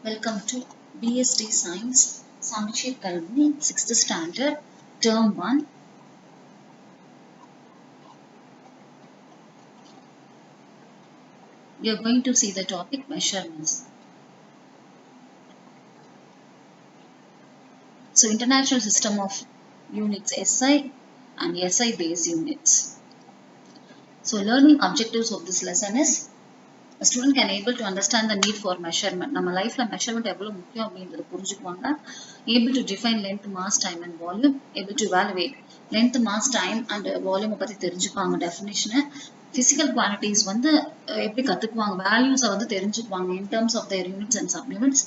Welcome to BSD Science, Samishir Kalvi, 6th Standard, Term 1. We are going to see the topic measurements. So, International System of Units SI and SI based units. So, learning objectives of this lesson is a student can able to understand the need for measurement. நம்ம லைஃப்ல measurement எவ்வளவு முக்கியம் அப்படின்றத புரிஞ்சுக்குவாங்க. Able to define length, mass, time and volume. Able to evaluate length, mass, time and volume பத்தி தெரிஞ்சுப்பாங்க definition. Physical quantities வந்து எப்படி கத்துக்குவாங்க, வேல்யூஸ் வந்து தெரிஞ்சுக்குவாங்க in terms of their units and subunits.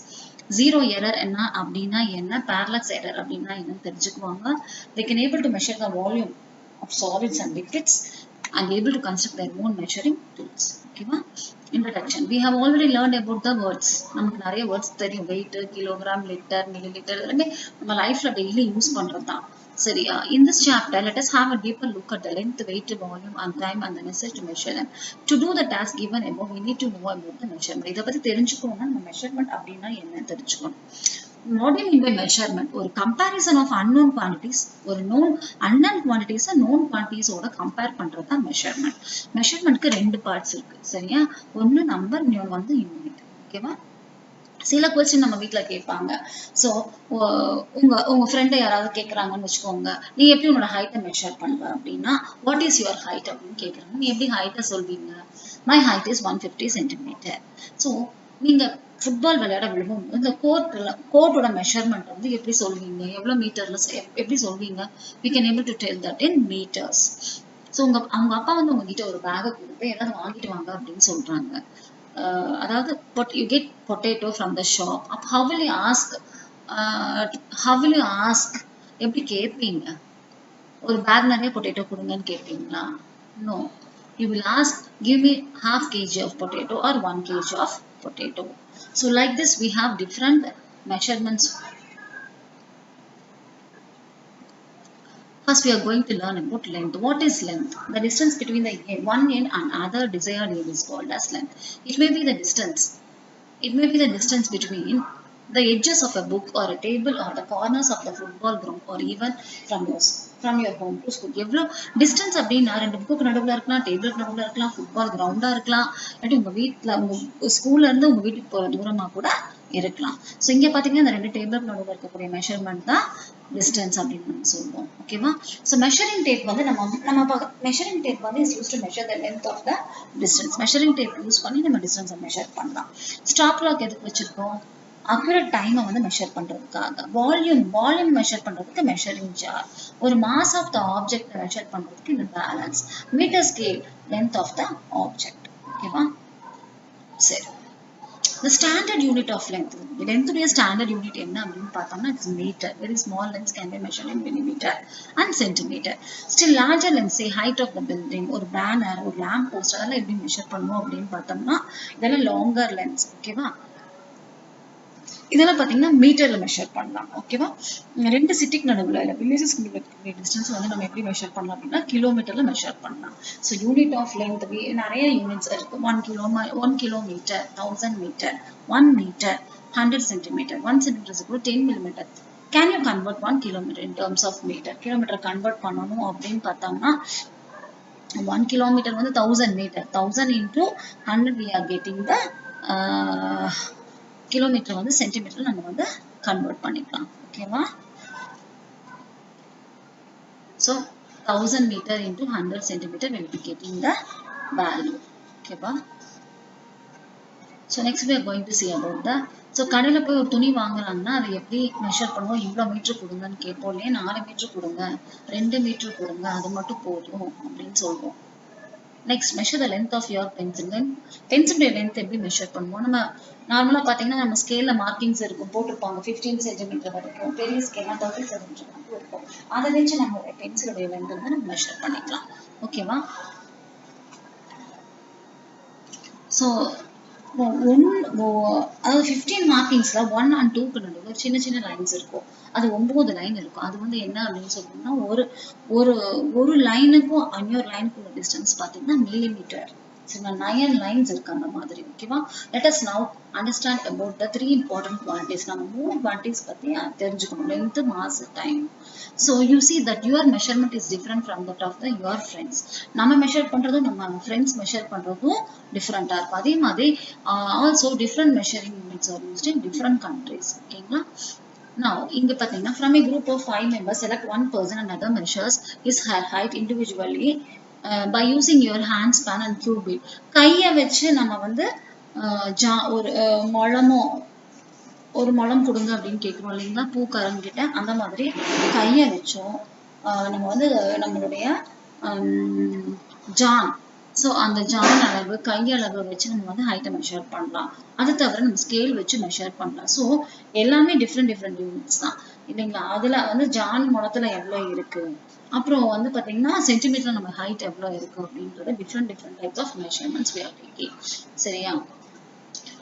Zero error என்ன அப்படின்னா என்ன, parallax error அப்படின்னா என்னன்னு தெரிஞ்சுக்குவாங்க. They can able to measure the volume of solids and liquids and able to construct their own measuring tools. Okay, introduction. We have already learned about the words. நமக்கு நிறைய words தெரியும். weight, kilogram, liter, milliliter எல்லாமே நம்ம லைஃப்ல daily use பண்றதுதான். சரியா? In this chapter, let us have a deeper look at the length, weight, volume and time and the necessary to measure them. To do the task given above, we need to know about the measurement. இத பத்தி தெரிஞ்சுக்கணும்னா நம்ம measurement அப்படின்னா என்ன தெரிஞ்சுக்கணும். What do you mean by measurement? ஒரு comparison of unknown quantities, ஒரு unknown quantities known quantities ஓட compare பண்றது தான் measurement. Measurementக்கு ரெண்டு parts இருக்கு. சரியா? ஒன்னு நம்பர், இன்னொன்னு வந்து யூனிட். ஓகேவா? சில கொஸ்டின் நம்ம வீட்ல கேட்பாங்க. சோ உங்க ஃப்ரெண்ட் யாராவது கேக்குறாங்கன்னு வச்சுக்கோங்க, நீ எப்படி உன்னோட ஹைட்டை மெஷர் பண்ணுவ அப்படின்னா, வாட் இஸ் யுவர் ஹைட் அப்படின்னு கேக்குறாங்க. நீ எப்படி ஹைட்டை சொல்வீங்க? My height is 150 centimetre. So நீங்க ஃபுட்பால் விளையாட விழுவும் இந்த கோர்ட்டோட மெஷர்மெண்ட் வந்து எப்படி சொல்வீங்க, எவ்வளவு மீட்டர்ல எப்படி சொல்வீங்க? we can able to tell that in meters. So அவங்க அப்பா வந்து உங்ககிட்ட ஒரு பேக்கை கொடுத்து ஏதாவது வாங்கிட்டு வாங்க அப்படின்னு சொல்றாங்க. அதாவது you get potato from the shop. How will you ask? எப்படி கேட்பீங்க? ஒரு பேக் நிறைய பொட்டேட்டோ கொடுங்கன்னு கேட்பீங்களா? No. You will ask, give me half kg of potato or 1 kg of potato. So like this we have different measurements. First we are going to learn about length. What is length? The distance between the one end and other desired end is called as length. It may be the distance. It may be the distance between the edges of a book or a table or the corners of the football ground or even from your home to school. எவ்வளோ distance அப்படின்னா ரெண்டு book நடுவில் இருக்கலாம், டேபிளுக்கு நடுவில் இருக்கலாம், football கிரவுண்டா இருக்கலாம், இல்லாட்டி உங்க வீட்டில் உங்க ஸ்கூல்ல இருந்து உங்க வீட்டுக்கு போற தூரமா கூட இருக்கலாம். ஸோ இங்க பாத்தீங்கன்னா இந்த ரெண்டு டேபிளுக்கு நடுவில் இருக்கக்கூடிய மெஷர்மெண்ட் தான் டிஸ்டன்ஸ் அப்படின்னு நம்ம சொல்லுவோம். ஓகேவா? ஸோ மெஷரிங் டேப் வந்து நம்ம மெஷரிங் டேப் வந்து is use to measure the length of the distance. Measuring tape use பண்ணி நம்ம டிஸ்டன்ஸை மெஷர் பண்ணலாம். ஸ்டாப் கிளாக் எதுக்கு வச்சிருக்கோம்? அக்யூரேட் டைமை வந்து மெஷர் பண்றதுக்காக. வால்யூம் மெஷர் பண்றதுக்கு மெஷரிங் ஜார். ஒரு mass of the object measure பண்றதுக்கு இந்த balance. Metre scale length of the object. ஓகேவா? சரி. The standard unit of length. Length உடைய standard unit என்ன அப்படின்னு பார்த்தோம்னா it's meter. Very small lengths can be measured in millimeter and centimeter. Still larger lengths, say height of the building, ஒரு banner, ஒரு lamp post அதெல்லாம் எப்படி measure பண்ணுவோம் அப்படின்னு பார்த்தோம்னா இதெல்லாம் longer lengths. ஓகேவா? இதெல்லாம் பாத்தீங்கன்னா மீட்டர்ல மெஷர் பண்ணலாம். ஓகேவா? ரெண்டு சிட்டிக்கு நடுவுல இல்ல வில்லேஜஸ்க்கு இருக்கக்கூடிய டிஸ்டன்ஸ் வந்து நம்ம எப்படி மெஷர் பண்ணலாம் அப்படின்னா கிலோமீட்டர்ல மெஷர் பண்ணலாம். ஸோ யூனிட் ஆஃப் லென்த் நிறைய யூனிட்ஸ் இருக்கு. 1 kilometre, 1000 metre, 1 metre, 100 centimetre, 1 centimetre 10 millimeter. Can you convert 1 kilometre in terms of metre? Kilometre convert பண்ணணும் அப்படின்னு பார்த்தோம்னா 1 கிலோமீட்டர் வந்து 1000 metre. 1000 into 100 we are getting the kilometre வந்து சென்டிமீட்டர் நம்ம வந்து கன்வெர்ட் பண்ணிக்கலாம். ஓகேவா? So 1000 meter into 100 centimeter we will be getting the value. ஓகேவா? So next we are going to see about the கடையில போய் ஒரு துணி வாங்குறாங்கன்னா அதை எப்படி மெஷர் பண்ணுவோம்? இவ்வளவு மீட்டர் கொடுங்கன்னு கேட்போம் இல்லையா? 4 மீட்டர் கொடுங்க, 2 மீட்டர் கொடுங்க, அது மட்டும் போதும் அப்படின்னு சொல்லுவோம். Next measure the length of your pencil. பென்சிலுடைய லென்த் எப்படி மெஷர் பண்ணுவோம்? நம்ம நார்மலா பாத்தீங்கன்னா நம்ம ஸ்கேல்ல மார்க்கிங்ஸ் இருக்கும், போட்டிருப்பாங்க 15 சென்டிமீட்டர் வரைக்கும். பெரிய ஸ்கேல்னா 30 சென்டிமீட்டர் வரைக்கும் இருக்கும். அதை வச்சு நம்ம பென்சிலுடைய லென்த் வந்து நம்ம மெஷர் பண்ணிக்கலாம். ஓகேவா? ஸோ அதாவது 15 மார்க்கிங்ஸ்ல 1 and 2க்கு நடுவில் சின்ன சின்ன லைன்ஸ் இருக்கும். அது 9 லைன் இருக்கும். அது வந்து என்ன அப்படின்னு சொல்லணும்னா ஒரு லைனுக்கும் இன்னொரு லைனுக்கும் உள்ள டிஸ்டன்ஸ் பார்த்தீங்கன்னா மில்லிமீட்டர். 9 lines இருக்கு அந்த மாதிரி. ஓகேவா? Let us now understand about the 3 important quantities. நம்ம 3 quantities பத்தி தெரிஞ்சுக்கணும். Length, mass, time. So you see that your measurement is different from that of your friends. நம்ம measure பண்றதும் நம்ம friends measure பண்றதும் different இருக்கும். அதே மாதிரி also different measuring units are used in different countries. ஓகேங்களா? Now, இங்க பாத்தீங்கன்னா from a group of 5 members, select one person and another measures his height individually by using your hand span and cubit. கையை வச்சு நம்ம வந்து ஒரு முழம் கொடுங்க அப்படின்னு கேட்கிறோம் இல்லைங்களா? பூக்காரங்கிட்ட அந்த மாதிரி கையை வச்சோம் நம்ம வந்து நம்மளுடைய ஜான் அந்த ஜான் அளவு கையளவு வச்சு நம்ம வந்து ஹைட்டை மெஷர் பண்ணலாம். அது தவிர நம்ம ஸ்கேல் வச்சு மெஷர் பண்ணலாம். ஸோ எல்லாமே டிஃப்ரெண்ட் யூனிட்ஸ் தான் இல்லைங்களா? அதுல வந்து ஜான் முழத்துல எவ்வளவு இருக்கு, அப்புறம் வந்து பாத்தீங்கன்னா சென்டிமீட்டர் நம்ம ஹைட் எவ்வளவு இருக்கு அப்படின்றது different types of measurements we are taking. சரியா?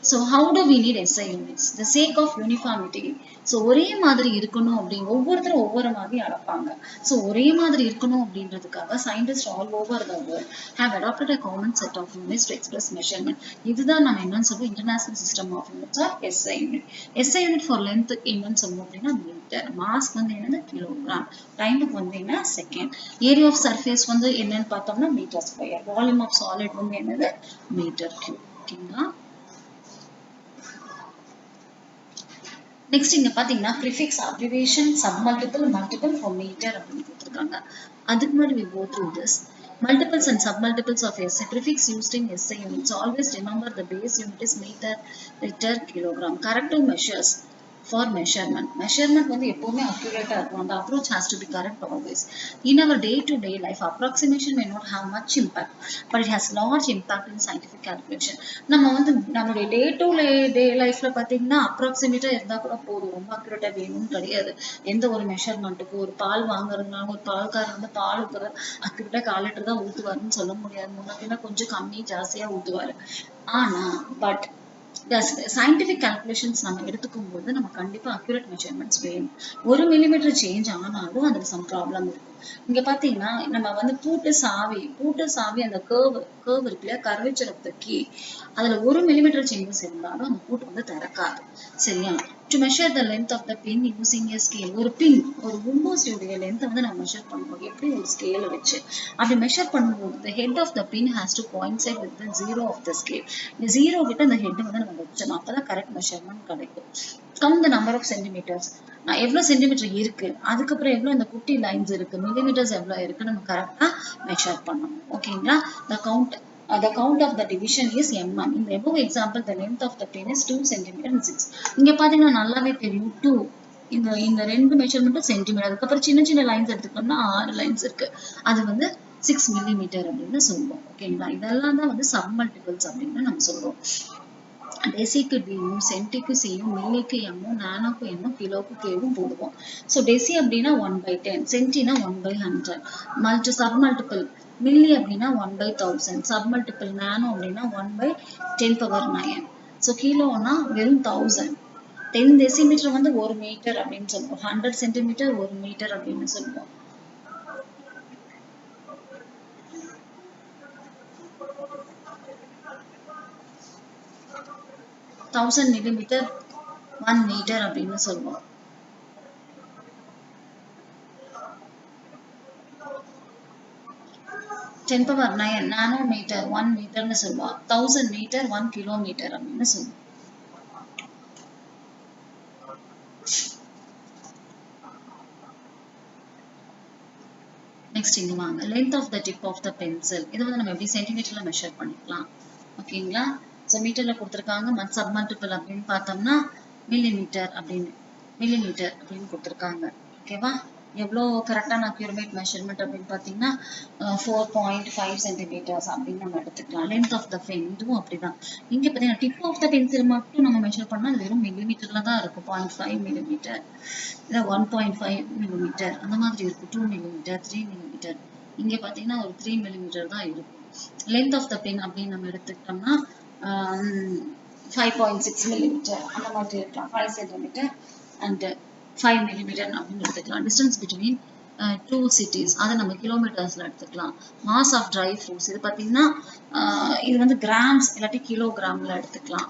So how do we need SI units? The sake of uniformity. So ஒரே மாதிரி இருக்கணும் அப்படின்னு ஒவ்வொருத்தரும் ஒவ்வொரு மாதிரி அளப்பாங்க. So ஒரே மாதிரி இருக்கணும் அப்படின்றதுக்காக scientists all over the world have adopted a common set of units to express measurement. இதுதான் நம்ம என்னன்னு சொல்லுவோம், International System of Units or SI unit. SI unit for length என்னன்னு சொல்லுவோம் அப்படின்னா மீட்டர், மாஸ் வந்து என்னது கிலோகிராம், டைமுக்கு வந்து என்ன செகண்ட், ஏரியா ஆஃப் சர்ஃபேஸ் வந்து என்னன்னு பார்த்தோம்னா metre square, volume of solid வந்து என்னது மீட்டர் கியூப். ஓகேங்களா? நெக்ஸ்ட் இங்க பாத்தீங்கன்னா prefix, abbreviation, submultiple, multiple for meter அப்படின்னு கொடுத்திருக்காங்க. அதுக்கு முன்னாடி we go through this. Multiples and submultiples of SI. Prefix used in SI units. Always remember the base unit is meter, liter, kilogram. Corrective measures for measurement. Measurement வந்து எப்பவுமே accurate இருக்கும். The approach has to be correct always. In our day-to-day life, approximation may not have much impact, but it has large impact in scientific calculation. நம்ம வந்து நம்மளுடைய day-to-day lifeல பாத்தீங்கன்னா approximate இருந்தா கூட போதும், ரொம்ப accurate வேணும்னு கிடையாது. எந்த ஒரு மெஷர்மெண்ட்டுக்கு ஒரு பால் வாங்குறதுனால ஒரு பால்காரர் வந்து பால் ஊத்துற accurate 1/4 லிட்டர் தான் ஊத்துவாருன்னு சொல்ல முடியாது. முன்னாடினா கொஞ்சம் கம்மி ஜாஸ்தியா ஊத்துவாரு. ஆனா பட் scientific calculations நம்ம எடுத்துக்கும் போது நம்ம கண்டிப்பா accurate measurements வேணும். 1 millimeter சேஞ்ச் ஆனாலும் அதுல some problem இருக்கும். இங்க பாத்தீங்கன்னா நம்ம வந்து பூட்டு சாவி அந்த curve இருக்குல்ல, கர்வேச்சர் ஆஃப் த கீ, அதுல 1 millimeter சேஞ்சஸ் இருந்தாலும் அந்த பூட்டு வந்து திறக்காது. சரியா? To measure the length of the pin using a scale. ஒரு ஊசியோட லென்த் வந்து நம்ம மெஷர் பண்ணுவோம். எப்படி ஒரு ஸ்கேல வச்சு அப்படி மெஷர் பண்ணும்போது the head of the pin has to coincide with the zero of the scale. இந்த ஜீரோ கிட்ட அந்த ஹெட் வந்து நம்ம வச்சோம், அப்பதான் கரெக்ட் மெஷர்மெண்ட் கிடைக்கும். Count the number of centimeters. நான் எவ்வளவு சென்டிமீட்டர் இருக்கு, அதுக்கப்புறம் எவ்வளவு இந்த குட்டி லைன்ஸ் இருக்கு, மில்லிமீட்டர்ஸ் எவ்வளவு இருக்கு நம்ம கரெக்டா மெஷர் பண்ணணும். ஓகேங்களா? The count of the division is mm. In the above example, the length of the pin is 2 cm and 6. இங்க பாத்தீங்கன்னா நல்லாவே தெரியும் 2. இந்த ரெண்டு மெஷர்மெண்ட் சென்டிமீட்டர். அதுக்கப்புறம் சின்ன லைன்ஸ் எடுத்துக்கோம்னா 6 லைன்ஸ் இருக்கு, அது வந்து 6 millimeter அப்படின்னு சொல்லுவோம். ஓகேங்களா? இதெல்லாம் தான் வந்து சப்மல்டிபிள்ஸ் அப்படின்னு நம்ம சொல்றோம். டெசிக்கு டியும், சென்டிக்கு சியும், மில்லிக்கு எம்மும், நானோக்கு எம்மும், கிலோக்கு கேவும் போடுவோம். ஸோ டெசி அப்படின்னா 1/10, சென்டினா 1/100, சப்மல்டிபிள் மில்லி அப்படின்னா 1/1000, சப்மல்டிபிள் நானோ அப்படின்னா 1/10⁹. ஸோ கிலோனா வெறும் 1000. 10 டெசிமீட்டர் வந்து 1 மீட்டர் அப்படின்னு சொல்லுவோம். 100 சென்டிமீட்டர் 1 மீட்டர் அப்படின்னு சொல்லுவோம். millimeter 1 மீட்டர் அப்படின்னு சொல்லுவோம். நானோமீட்டர் 1 மீட்டர்னு சொல்லுவோம். 1000 மீட்டர் 1 கிலோமீட்டர் அப்படின்னு சொல்லுவோம். நெக்ஸ்ட் இங்க வாங்க, length of the tip of the pencil. இது வந்து நம்ம எப்படி சென்டிமீட்டர்ல மெஷர் பண்ணிக்கலாம். ஓகேங்களா? ஸோ மீட்டர்ல கொடுத்துருக்காங்க. சப்மல்டிபிள் அப்படின்னு பார்த்தோம்னா மில்லிமீட்டர் அப்படின்னு கொடுத்துருக்காங்க. ஓகேவா? எவ்வளோ கரெக்டான அக்யூரேட் மெஷர்மெண்ட் அப்படின்னு பார்த்தீங்கன்னா 4.5 சென்டிமீட்டர்ஸ் அப்படின்னு நம்ம எடுத்துக்கலாம். லென்த் ஆஃப் த பென் இதுவும் அப்படிதான். இங்க பார்த்தீங்கன்னா டிப் ஆஃப் த பென்சில் மட்டும் நம்ம மெஷர் பண்ணா அது வெறும் மில்லிமீட்டர்ல தான் இருக்கும். 0.5 millimeter, இல்லை 1.5 millimeter அந்த மாதிரி இருக்கும். 2 millimeter, 3 millimeter. இங்க பார்த்தீங்கன்னா ஒரு 3 millimeter தான் இருக்கும். லென்த் ஆஃப் த பென் அப்படின்னு நம்ம எடுத்துக்கிட்டோம்னா 5.6 millimeter அந்த மாதிரி இருக்கலாம். 5 centimeter and 5 millimeter அப்படின்னு எடுத்துக்கலாம். Distance between 2 cities. அதை நம்ம கிலோமீட்டர்ஸ்ல எடுத்துக்கலாம். மாஸ் ஆஃப் ட்ரை ஃப்ரூட்ஸ் இது பார்த்தீங்கன்னா இது வந்து கிராம்ஸ் இல்லாட்டி கிலோகிராம்ல எடுத்துக்கலாம்.